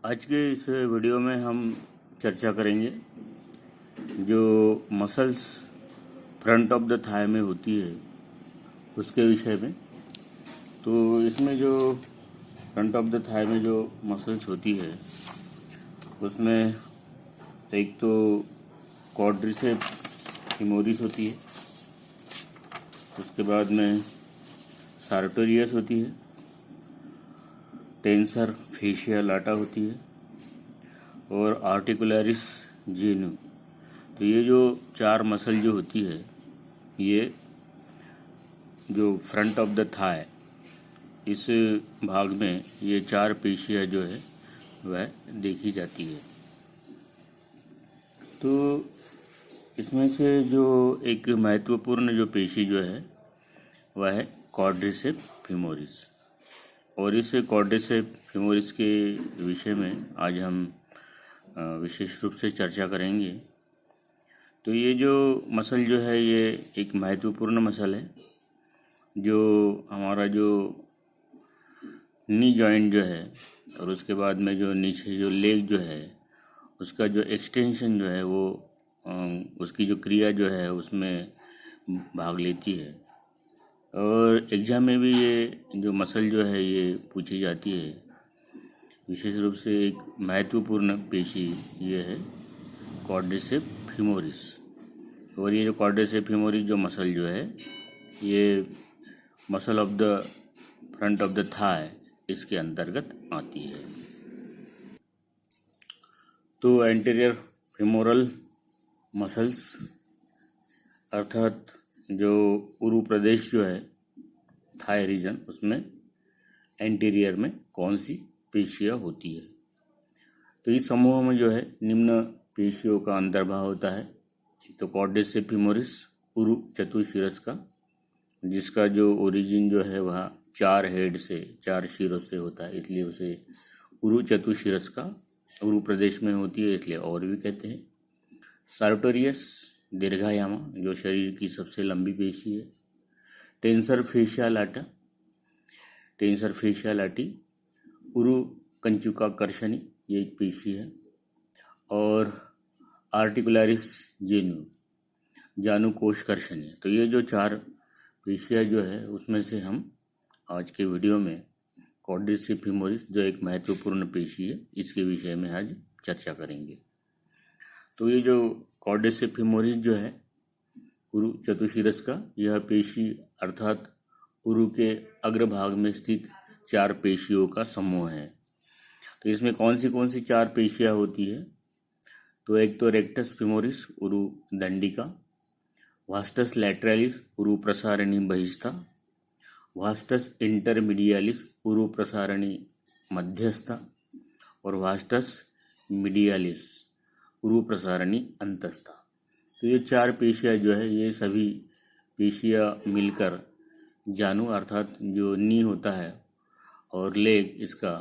आज के इस वीडियो में हम चर्चा करेंगे जो muscles front of the thigh में होती है उसके विषय में। तो इसमें जो फ्रंट ऑफ द थाई में जो मसल्स होती है उसमें एक तो क्वाड्रिसेप्स फीमोरिस होती है, उसके बाद में सार्टोरियस होती है, टेंसर फेशिया लाटा होती है और आर्टिकुलरिस जेनु। तो ये जो चार मसल जो होती है ये जो फ्रंट ऑफ द थाई इस भाग में ये चार पेशियां जो है वह देखी जाती है। तो इसमें से जो एक महत्वपूर्ण जो पेशी जो है वह है क्वाड्रिसेप्स फीमोरिस, और इस क्वाड्रिसेप्स फीमोरिस के विषय में आज हम विशेष रूप से चर्चा करेंगे। तो ये जो मसल जो है ये एक महत्वपूर्ण मसल है जो हमारा जो नी जॉइंट जो है और उसके बाद में जो नीचे जो लेग जो है उसका जो एक्सटेंशन जो है वो उसकी जो क्रिया जो है उसमें भाग लेती है। और एग्जाम में भी ये जो मसल जो है ये पूछी जाती है। विशेष रूप से एक महत्वपूर्ण पेशी ये है क्वाड्रिसेप्स फीमोरिस, और ये जो क्वाड्रिसेप्स फीमोरिस जो मसल जो है ये muscle of the front of the thigh इसके अंतर्गत आती है। तो एंटीरियर फीमोरल मसल्स अर्थात जो उरु प्रदेश जो है थाई रीजन उसमें एंटीरियर में कौन सी पेशियां होती है। तो इस समूह में जो है निम्न पेशियों का अंतर्भाव होता है। एक तो क्वाड्रिसेप्स फीमोरिस उरु चतुशिरस का, जिसका जो ओरिजिन जो है वह चार हेड से चार शिरों से होता है, इसलिए उसे उरु चतुशिरस का उरु प्रदेश में होती है, इसलिए और भी कहते हैं। सार्टोरियस दीर्घायामा जो शरीर की सबसे लंबी पेशी है। टेंसर फेशिया लाटा, टेंसर फेशिया लाटी उरु कंचुका कर्षणी ये एक पेशी है। और आर्टिकुलरिस जेनु जानु कोश कर्षणी। तो ये जो चार पेशियां जो है उसमें से हम आज के वीडियो में क्वाड्रिसेप्स फीमोरिस जो एक महत्वपूर्ण पेशी है इसके विषय में आज चर्चा करेंगे। तो ये जो क्वाड्रिसेप्स फीमोरिस जो है उरु चतुशिरस का यह पेशी अर्थात उरु के अग्रभाग में स्थित चार पेशियों का समूह है। तो इसमें कौन सी चार पेशियां होती है। तो एक तो रेक्टस फीमोरिस उरु दंडिका, वास्टस लैटरलिस उरु प्रसारणी बहिस्था, वास्टस इंटरमीडियालिस उरु प्रसारणी मध्यस्था और वास्टस मीडियालिस उरु प्रसारणी अंतस्था। तो ये चार पेशियां जो है ये सभी पेशियां मिलकर जानु अर्थात जो नी होता है और लेग इसका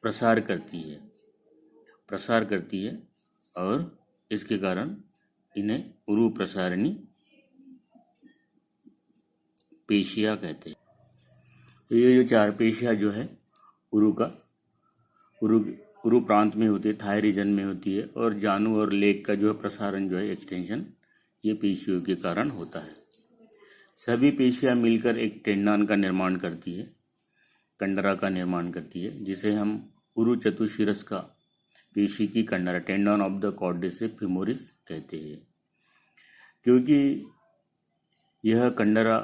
प्रसार करती है और इसके कारण इन्हें उरु प्रसारणी पेशियां कहते हैं। तो ये जो चार पेशियां जो है उरु प्रांत में होती है, थाई रीजन में होती है, और जानु और लेग का जो है प्रसारण जो है एक्सटेंशन ये पेशियों के कारण होता है। सभी पेशियां मिलकर एक टेंडन का निर्माण करती है, कंडरा का निर्माण करती है, जिसे हम उरु चतुशिरस का पेशी की कंडरा tendon of the quadriceps femoris कहते हैं। क्योंकि यह कंडरा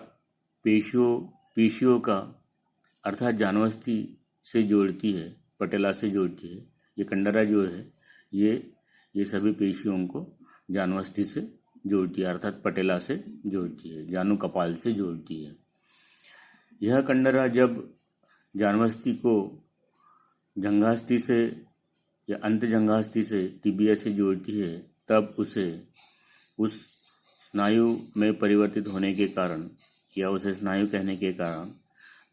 पेशियों का अर्थात जानवस्ती से जोड़ती है, पटेला से जोड़ती है। ये कंडरा जो है ये सभी पेशियों को जानवस्ती से जोड़ती है अर्थात पटेला से जोड़ती है, जानु कपाल से जोड़ती है। यह कंडरा जब जानवस्ती को जंघास्थि से या अंत जंघास्थि से टिबिया से जोड़ती है तब उसे उस स्नायु में परिवर्तित होने के कारण या उसे स्नायु कहने के कारण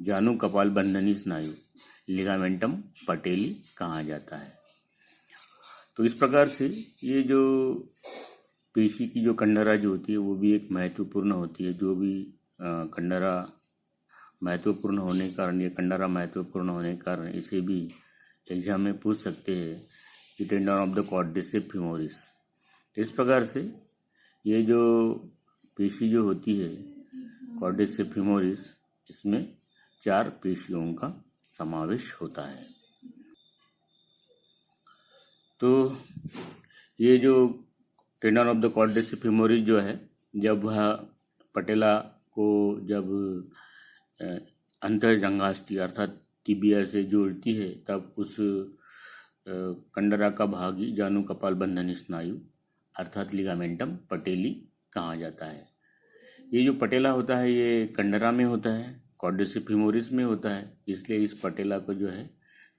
जानु कपाल बंधनी स्नायु लिगामेंटम पटेली कहा जाता है। तो इस प्रकार से ये जो पेशी की जो कंडरा जो होती है वो भी एक महत्वपूर्ण होती है। जो भी कंडरा महत्वपूर्ण होने के कारण, ये कंडरा महत्वपूर्ण होने के कारण इसे भी एग्जाम में पूछ सकते हैं कि tendon of the quadricep femoris. इस प्रकार से ये जो पेशी जो होती है क्वाड्रिसेप फीमोरिस, इसमें 4 पेशियों का समावेश होता है। तो ये जो tendon of the quadricep femoris जो है, जब वह पटेला को जब अंतर्जंघास्थि अर्थात टिबिया से जोड़ती है, तब उस कंडरा का भाग ही जानु कपाल बंधनी स्नायु अर्थात लिगामेंटम पटेली कहा जाता है। ये जो पटेला होता है ये कंडरा में होता है, क्वाड्रिसेप फीमोरिस में होता है, इसलिए इस पटेला को जो है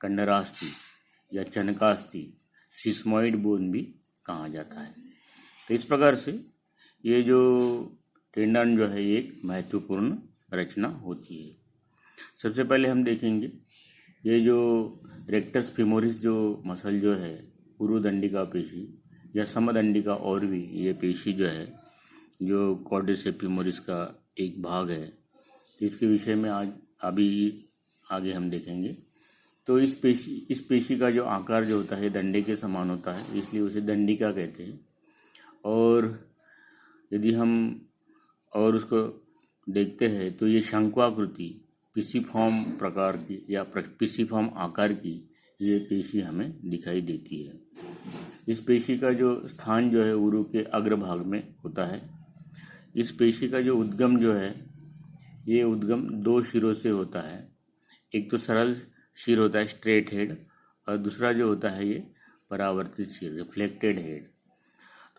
कंडरास्थि या चनकास्थि सिस्मॉइड बोन भी कहा जाता है। तो इस प्रकार से ये जो टेंडन जो है एक महत्वपूर्ण रचना होती है। सबसे पहले हम देखेंगे ये जो रेक्टस फीमोरिस जो मसल जो है, उरुदंडिका पेशी या समदंडिका और भी ये पेशी जो है, जो क्वाड्रिसेप फीमोरिस का एक भाग है, इसके विषय में आज अभी आगे हम देखेंगे। तो इस पेशी का जो आकार जो होता है दंडे के समान होता है, इसलिए उसे दंडिका कहते हैं। और यदि हम और उसको देखते हैं तो ये शंक्वाकृति पिसिफॉर्म प्रकार की या पिसिफॉर्म आकार की ये पेशी हमें दिखाई देती है। इस पेशी का जो स्थान जो है उरु के अग्रभाग में होता है। इस पेशी का जो उद्गम जो है, ये उद्गम 2 शिरों से होता है। एक तो सरल शिर होता है स्ट्रेट हेड, और दूसरा जो होता है ये परावर्तित शिर रिफ्लेक्टेड हेड।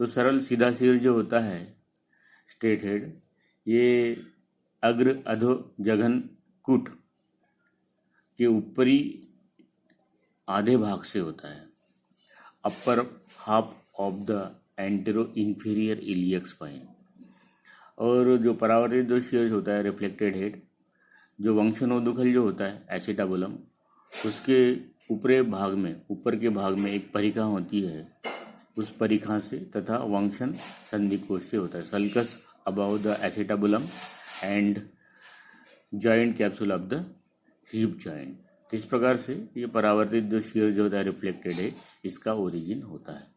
तो सरल सीधा सिर जो होता है स्ट्रेट हेड, ये अग्र अधो जघन कुट के ऊपरी आधे भाग से होता है, upper half of the antero inferior iliac spine. और जो परावर्तित जो शिर होता है रिफ्लेक्टेड हेड, जो वंशनोदुखल जो होता है एसिटाबुलम, उसके ऊपर के भाग में एक परिखा होती है, उस परिखा से तथा वंशन संधिकोश से होता है। Sulcus about the acetabulum and joint capsule of the hip joint. इस प्रकार से ये परावर्तित जो शिर जो होता है रिफ्लेक्टेड है, इसका ओरिजिन होता है।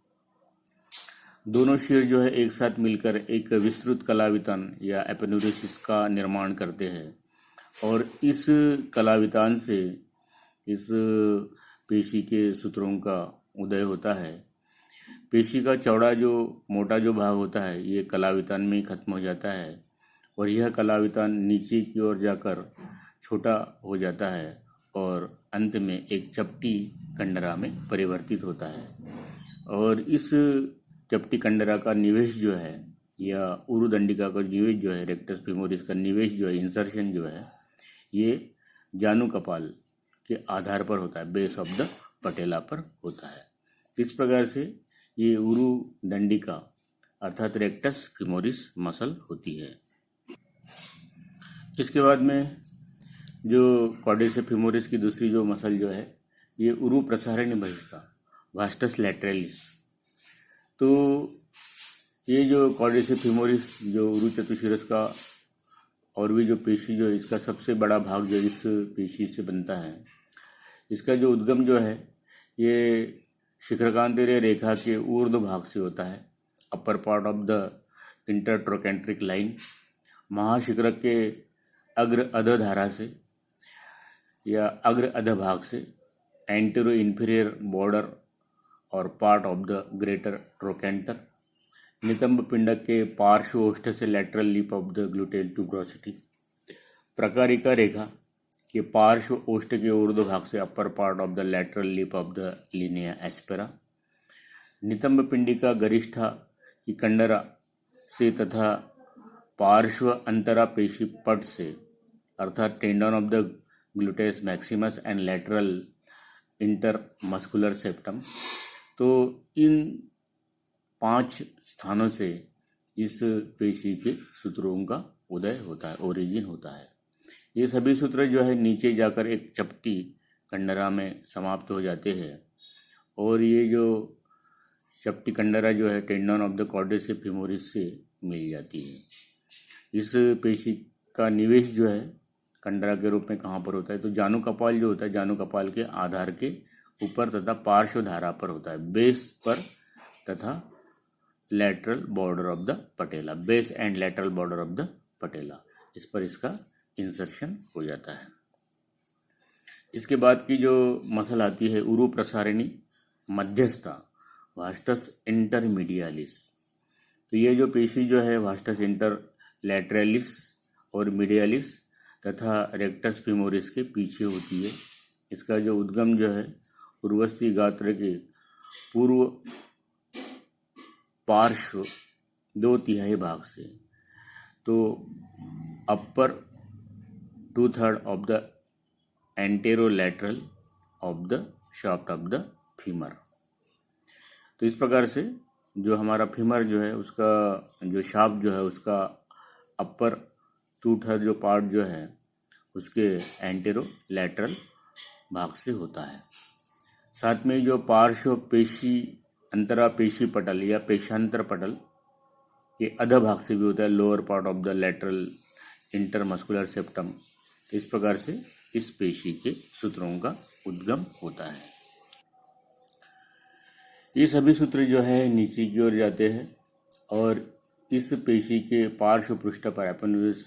दोनों शिर जो है एक साथ मिलकर एक विस्तृत कलावितान या एपेन्यूरिसिस का निर्माण करते हैं, और इस कलावितान से इस पेशी के सूत्रों का उदय होता है। पेशी का चौड़ा जो मोटा जो भाग होता है ये कलावितान में ही खत्म हो जाता है, और यह कलावितान नीचे की ओर जाकर छोटा हो जाता है और अंत में एक चपटी कंडरा में परिवर्तित होता है। और इस चपटी कंडरा का निवेश जो है, या उरुदंडिका का निवेश जो है, रेक्टस फीमोरिस का निवेश जो है, इंसर्शन जो है, ये जानु कपाल के आधार पर होता है, बेस ऑफ द पटेला पर होता है। इस प्रकार से ये उरुदंडिका अर्थात रेक्टस फीमोरिस मसल होती है। इसके बाद में जो क्वाड्रिसेप फीमोरिस की दूसरी जो मसल जो है, ये उरु प्रसारणी बहिष्ठा वास्टस लैटरलिस। तो ये जो क्वाड्रिसेप फीमोरिस जो उरु चतुशिरस का और भी जो पेशी जो है, इसका सबसे बड़ा भाग जो इस पेशी से बनता है। इसका जो उद्गम जो है ये शिखरकांतीय रेखा के ऊर्ध्व भाग से होता है, upper part of the intertrochanteric line, महाशिखरक के अग्र अध धारा से या अग्र अध भाग से, एंटेरो इंफीरियर बॉर्डर और part of the greater trochanter, नितंब पिंडक के पार्श्व ओष्ठ से lateral lip of the gluteal tuberosity, प्रकारिका रेखा के पार्श्व ओष्ठ के ऊर्ध्व भाग से upper part of the lateral lip of the linea aspera, नितंब पिंडिका गरिष्ठा की कंडरा से तथा पार्श्व अंतरा पेशी पट से अर्थात tendon of the ग्लूटेस Maximus and lateral intermuscular septum. तो इन 5 स्थानों से इस पेशी के सूत्रों का उदय होता है, ओरिजिन होता है। ये सभी सूत्र जो है नीचे जाकर एक चपटी कंडरा में समाप्त हो जाते हैं, और ये जो चपटी कंडरा जो है tendon of the quadricep femoris से मिल जाती है। इस पेशी का निवेश जो है कंडरा के रूप में कहाँ पर होता है, तो जानु कपाल जो होता है, जानु कपाल के आधार के ऊपर तथा पार्श्व धारा पर होता है, बेस पर तथा lateral border of the patella, base and lateral border of the patella, इस पर इसका इंसर्शन हो जाता है। इसके बाद की जो मसल आती है उरु प्रसारिणी मध्यस्था वास्टस इंटरमीडियालिस। तो ये जो पेशी जो है वास्टस इंटर लैटरलिस और मीडियालिस तथा रेक्टस फिमोरिस के पीछे होती है। इसका जो उद्गम जो है उर्वस्ती गात्र के पूर्व पार्श्व 2/3 भाग से, तो upper 2/3 of the anterolateral of the shaft of the femur. तो इस प्रकार से जो हमारा फीमर जो है उसका जो शाफ्ट जो है उसका अपर 2/3 जो पार्ट जो है उसके एंटेरोलैटरल भाग से होता है। साथ में जो पार्श्व पेशी अंतरा पेशी पटल या पेशांतर पटल के अध भाग से भी होता है, lower part of the lateral intermuscular septum. इस प्रकार से इस पेशी के सूत्रों का उद्गम होता है। ये सभी सूत्र जो है नीचे की ओर जाते हैं और इस पेशी के पार्श्व पृष्ठ पर एपोन्यूरोसिस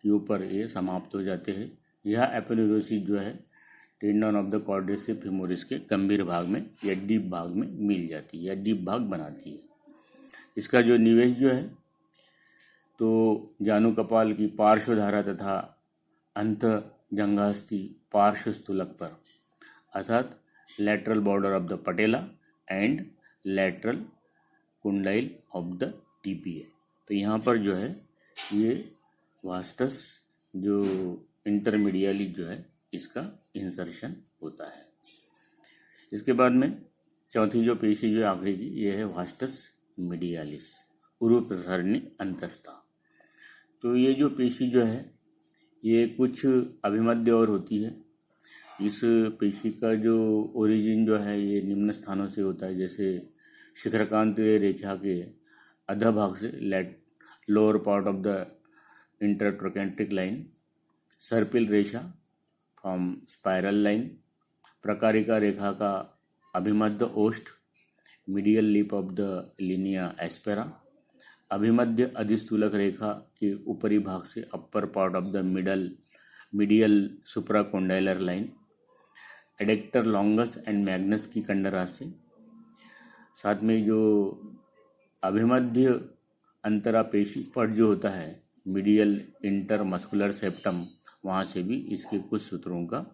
के ऊपर ये समाप्त हो जाते हैं। यह एपोन्यूरोसिस जो है tendon of the quadriceps femoris के गंभीर भाग में या डीप भाग में मिल जाती है या डीप भाग बनाती है। इसका जो निवेश जो है तो जानु कपाल की पार्श्व धारा तथा अंत जंघास्थि पार्श्व स्थूलक पर अर्थात lateral border of the patella and lateral condyle of the tibia. तो यहाँ पर जो है ये वास्टस जो इंटरमीडियाली जो है इसका इंसर्शन होता है। इसके बाद में चौथी जो पेशी जो आखिरी की ये है वास्टस मीडियालिस उरु प्रसारिणी अंतस्था। तो ये जो पेशी जो है ये कुछ अभिमध्य और होती है। इस पेशी का जो ओरिजिन जो है ये निम्न स्थानों से होता है, जैसे शिखरकांत रेखा के अध भाग से lower part of the intertrochanteric line, सर्पिल रेखा फ्रॉम स्पाइरल लाइन, प्रकारिका रेखा का अभिमध्य ओष्ठ medial lip of the linea aspera, अभिमध्य अधिस्थूलक रेखा के ऊपरी भाग से upper part of the medial supracondylar line, adductor longus and magnus की कंडराशि, साथ में जो अभिमध्य अंतरा पेशी पट जो होता है मीडियल इंटरमस्कुलर सेप्टम, वहाँ से भी इसके कुछ सूत्रों का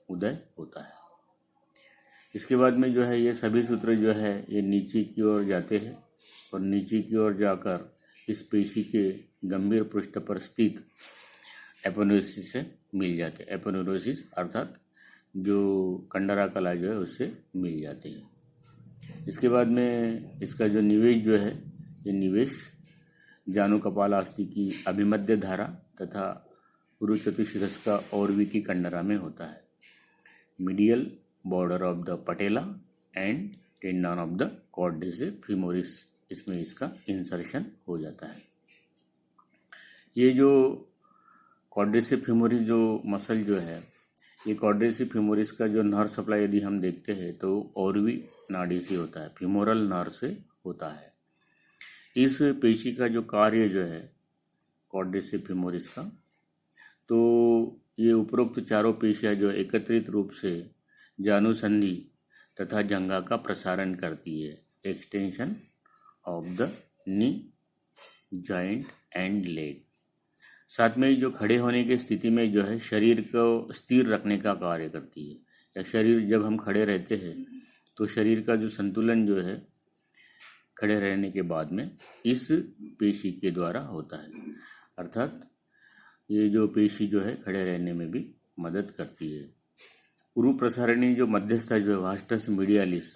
उदय होता है। इसके बाद में जो है ये सभी सूत्र जो है ये नीचे की ओर जाते हैं और नीचे की ओर जाकर इस पेशी के गंभीर पृष्ठ पर स्थित एपोन्यूरोसिस से मिल जाते हैं। एपोन्यूरोसिस अर्थात जो कंडरा कला जो है उससे मिल जाती है। इसके बाद में इसका जो निवेश जो है ये निवेश जानु कपालास्थि की अभिमध्य धारा तथा उरु चतुशिरस्का औरवी की कंडरा में होता है। Medial border of the patella and tendon of the quadriceps femoris, इसमें इसका इंसर्शन हो जाता है। ये जो क्वाड्रिसेप्स फीमोरिस जो मसल जो है ये क्वाड्रिसेप्स फीमोरिस का जो नर्व सप्लाई यदि हम देखते हैं तो औरवी नाड़ी से होता है, फीमोरल नर्व से होता है। इस पेशी का जो कार्य जो है क्वाड्रिसेप्स फीमोरिस का, तो ये उपरोक्त चारों पेशियां जो एकत्रित रूप से जानुसंधि तथा जंघा का प्रसारण करती है, extension of the knee joint and leg. साथ में जो खड़े होने की स्थिति में जो है शरीर को स्थिर रखने का कार्य करती है, या शरीर जब हम खड़े रहते हैं तो शरीर का जो संतुलन जो है खड़े रहने के बाद में इस पेशी के द्वारा होता है। अर्थात ये जो पेशी जो है खड़े रहने में भी मदद करती है। उरु प्रसारिणी जो मध्यस्था जो है vastus medialis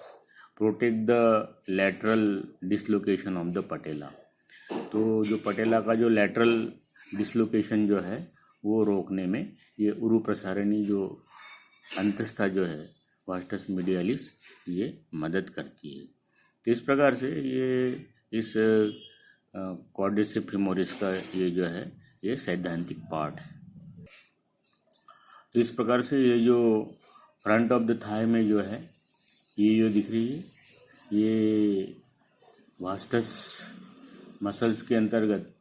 protect the lateral dislocation of the patella. तो जो पटेला का जो लैटरल डिसलोकेशन जो है वो रोकने में ये उरु प्रसारिणी जो अंतस्था जो है वास्टस मीडियालिस ये मदद करती है। तो इस प्रकार से ये इस क्वाड्रिसेप्स फीमोरिस का ये जो है ये सैद्धांतिक पार्ट है। तो इस प्रकार से ये जो फ्रंट ऑफ द थाई में जो है ये जो दिख रही है ये वास्टस मसल्स के अंतर्गत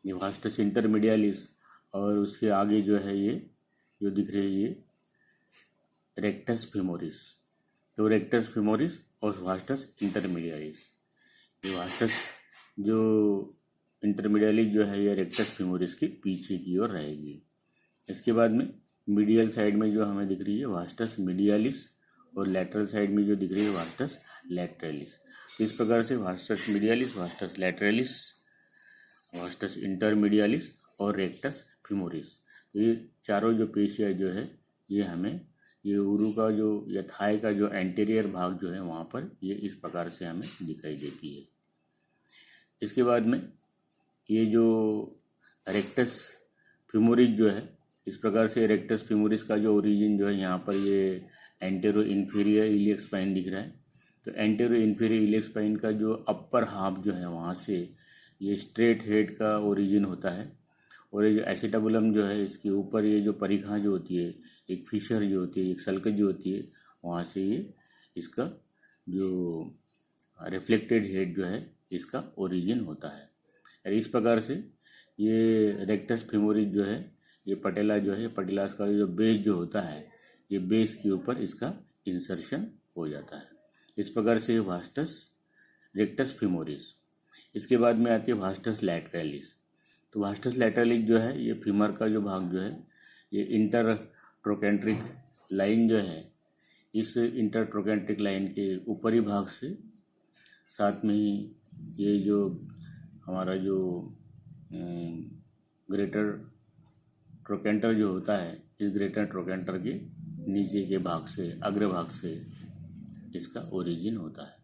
ये वास्टस इंटरमीडियालिस, और उसके आगे जो है ये जो दिख रही है ये रेक्टस फेमोरिस। तो रेक्टस फेमोरिस और वास्टस इंटरमीडियालिस, ये वास्टस जो इंटरमीडियालिस जो है ये रेक्टस फेमोरिस के पीछे की ओर रहेगी। इसके बाद में मीडियल साइड में जो हमें दिख रही है वास्टस मीडियालिस, और लैटरल साइड में जो दिख रही है वास्टस लैटरलिस। तो इस प्रकार से vastus medialis, vastus lateralis, vastus intermedialis और रेक्टस फेमोरिस, तो ये चारों जो पेशियाँ जो है ये हमें ये उरु का जो या थाई का जो एंटीरियर भाग जो है वहाँ पर ये इस प्रकार से हमें दिखाई देती है। इसके बाद में ये जो रेक्टस फेमोरिस जो है, इस प्रकार से रेक्टस फेमोरिस का जो ओरिजिन जो है यहाँ पर ये एंटेरो इन्फीरियर इलियक स्पाइन दिख रहा है। तो एंटेरो इन्फीरियर इलियक स्पाइन का जो अपर हाफ जो है वहाँ से ये स्ट्रेट हेड का ओरिजिन होता है, और ये जो एसिटाबुलम जो है इसके ऊपर ये जो परिखां जो होती है, एक फिशर जो होती है, एक सल्कज जो होती है, वहाँ से ये इसका जो रिफ्लेक्टेड हेड जो है इसका ओरिजिन होता है। और इस प्रकार से ये रेक्टस फेमोरिस जो है ये पटेला जो है, पटेलास का जो बेस जो होता है ये बेस के ऊपर इसका इंसर्शन हो जाता है। इस प्रकार से वास्टस रेक्टस फेमोरिस। इसके बाद में आती है वास्टस लैटरलिस। तो वास्टस लैटरलिस जो है ये फीमर का जो भाग जो है ये इंटर ट्रोकेंट्रिक लाइन जो है, इस इंटर ट्रोकेंट्रिक लाइन के ऊपरी भाग से साथ में ही ये जो हमारा जो ग्रेटर ट्रोकेंटर जो होता है, इस ग्रेटर ट्रोकेंटर के नीचे के भाग से, अग्रभाग से इसका ओरिजिन होता है।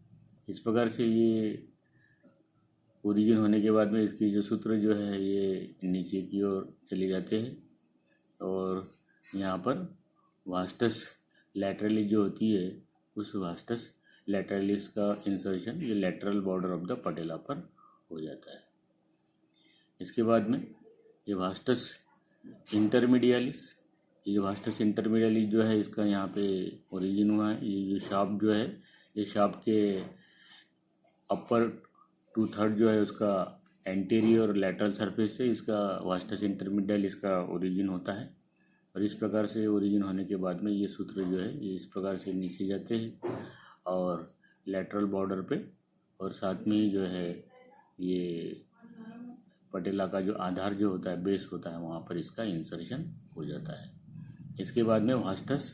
इस प्रकार से ये ओरिजिन होने के बाद में इसकी जो सूत्र जो है ये नीचे की ओर चले जाते हैं, और यहाँ पर वास्टस लैटरलिस जो होती है उस वास्टस लैटरलिस का इंसर्शन ये लैटरल बॉर्डर ऑफ द पटेला पर हो जाता है। इसके बाद में ये वास्टस इंटरमीडियालिस, ये वास्टस इंटरमीडियालिस जो है इसका यहाँ पे ओरिजिन हुआ है। ये जो शाफ्ट जो है ये शाफ्ट के अपर 2/3 जो है उसका एंटीरियर और लैटरल सरफेस से इसका वास्टस इंटरमीडियालिस का ओरिजिन होता है। और इस प्रकार से ओरिजिन होने के बाद में ये सूत्र जो है ये इस प्रकार से नीचे जाते हैं और लैटरल बॉर्डर पे, और साथ में ही जो है ये पटेला का जो आधार जो होता है, बेस होता है, वहाँ पर इसका इंसर्शन हो जाता है। इसके बाद में वास्टस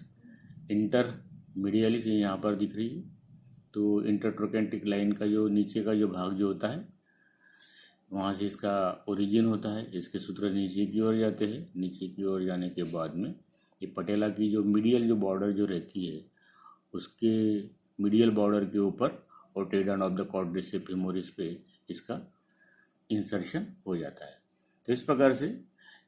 इंटरमीडियालिस ये यहाँ पर दिख रही है। तो इंटरट्रोकेंट्रिक लाइन का जो नीचे का जो भाग जो होता है वहाँ से इसका ओरिजिन होता है। इसके सूत्र नीचे की ओर जाते हैं। नीचे की ओर जाने के बाद में ये पटेला की जो मीडियल जो बॉर्डर जो रहती है उसके मीडियल बॉर्डर के ऊपर और tendon of the quadriceps femoris पे इसका इंसर्शन हो जाता है। तो इस प्रकार से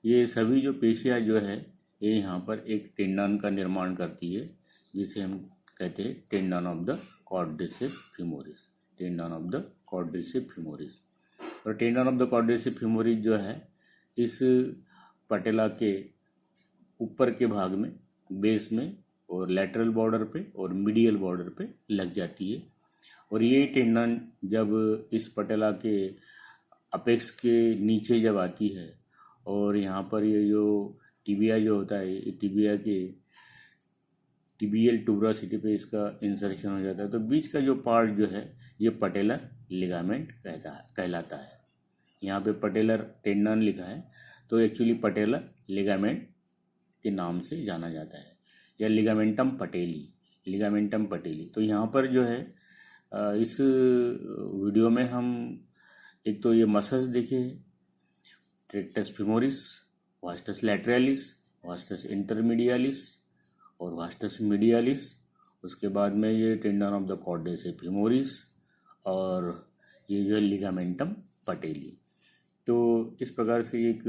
ये सभी जो पेशियाँ जो है ये यहाँ पर एक टेंडन का निर्माण करती है, जिसे हम कहते हैं tendon of the quadriceps femoris, tendon of the quadriceps femoris. और tendon of the quadriceps femoris जो है इस पटेला के ऊपर के भाग में, बेस में और लैटरल बॉर्डर पे और मीडियल बॉर्डर पे लग जाती है। और ये टेंडन जब इस पटेला के अपेक्स के नीचे जब आती है और यहाँ पर ये जो टिबिया जो होता है, ये टिबिया के टिबियल ट्यूबरोसिटी पे इसका इंसर्शन हो जाता है। तो बीच का जो पार्ट जो है ये पटेलर लिगामेंट कहलाता है। यहाँ पे पटेलर टेंडन लिखा है तो एक्चुअली पटेलर लिगामेंट के नाम से जाना जाता है, या लिगामेंटम पटेली, लिगामेंटम पटेली। तो यहाँ पर जो है इस वीडियो में हम एक तो ये मसल्स देखे, rectus femoris, vastus lateralis, vastus intermedialis और वास्टस मीडियालिस। उसके बाद में ये tendon of the quadriceps femoris और ये जो है लिगामेंटम पटेली। तो इस प्रकार से एक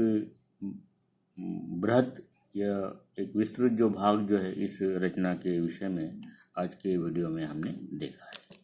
बृहद या एक विस्तृत जो भाग जो है इस रचना के विषय में आज के वीडियो में हमने देखा है।